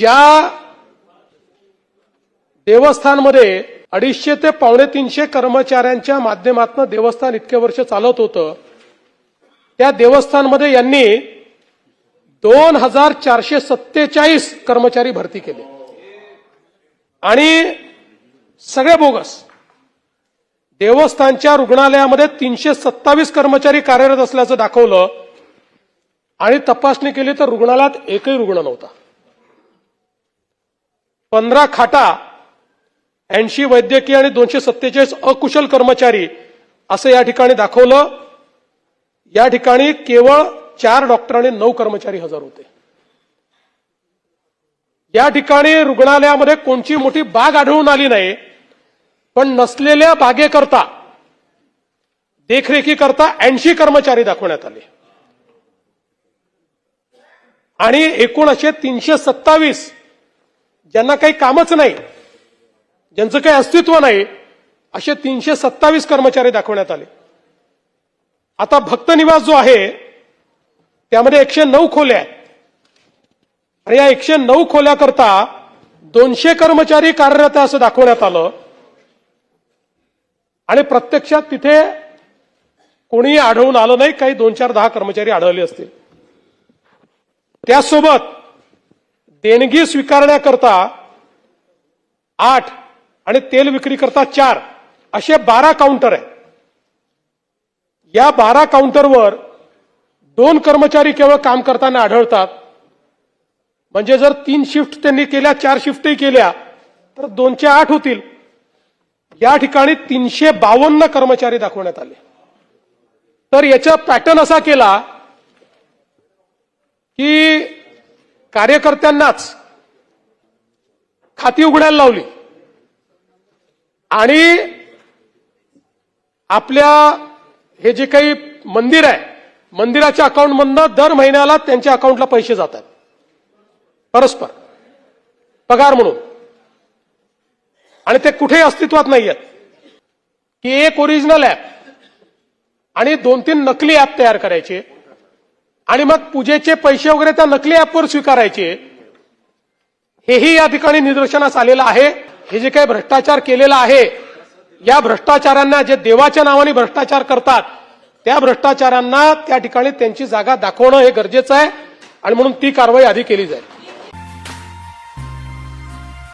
ज्या देवस्थानमध्ये 250 ते 250 कर्मचाऱ्यांच्या माध्यमातून देवस्थान इतके वर्ष चालत होतं, त्या देवस्थानमध्ये यांनी 2447 कर्मचारी भरती केले आणि सगळे बोगस. देवस्थानच्या रुग्णालयामध्ये 327 कर्मचारी कार्यरत असल्याचं दाखवलं आणि तपासणी केली तर रुग्णालयात एकही रुग्ण नव्हता. 15 खाटा, 80 वैद्यकीय आणि 247 अकुशल कर्मचारी असं या ठिकाणी दाखवलं. या ठिकाणी केवळ 4 डॉक्टर आणि 9 कर्मचारी हजर होते. या ठिकाणी रुग्णालयामध्ये कोणची मोठी बाग आढळून आली नाही, पण नसलेल्या बागेकरता देखरेखीकरता 80 कर्मचारी दाखवण्यात आले आणि एकूण असे 327 ज्यांना काही कामच नाही, ज्यांचं काही अस्तित्व नाही, असे 327 कर्मचारी दाखवण्यात आले. आता भक्त निवास जो आहे त्यामध्ये 109 खोल्या आहेत आणि या 109 खोल्याकरता 200 कर्मचारी कार्यरत आहे असं दाखवण्यात आलं आणि प्रत्यक्षात तिथे कोणीही आढळून आलं नाही. काही 2-4-10 कर्मचारी आढळले असतील. त्यासोबत देणगी स्वीकारण्याकरता 8 आणि तेल विक्रीकरता 4 असे 12 काउंटर आहेत. या 12 काउंटरवर 2 कर्मचारी केवळ काम करताना आढळतात. म्हणजे जर 3 शिफ्ट त्यांनी केल्या, 4 शिफ्टही केल्या तर 2चे 8 होतील. या ठिकाणी 352 कर्मचारी दाखवण्यात आले. तर याचा पॅटर्न असा केला की कार्यकर्त्यांनाच खाती उघडायला लावली आणि आपल्या हे जे काही मंदिर आहे, मंदिराच्या अकाउंटमधनं दर महिन्याला त्यांच्या अकाउंटला पैसे जातात परस्पर पगार म्हणून, आणि ते कुठेही अस्तित्वात नाही आहेत. की एक ओरिजिनल ऍप आणि 2-3 नकली ऍप तयार करायचे आणि मग पूजेचे पैसे वगैरे त्या नकली ऍपवर स्वीकारायचे. हेही या ठिकाणी निदर्शनास आलेलं आहे. हे जे काही भ्रष्टाचार केलेला आहे, या भ्रष्टाचारांना, जे देवाच्या नावाने भ्रष्टाचार करतात त्या भ्रष्टाचारांना त्या ठिकाणी त्यांची जागा दाखवणं हे गरजेचं आहे आणि म्हणून ती कारवाई आधी केली जाईल.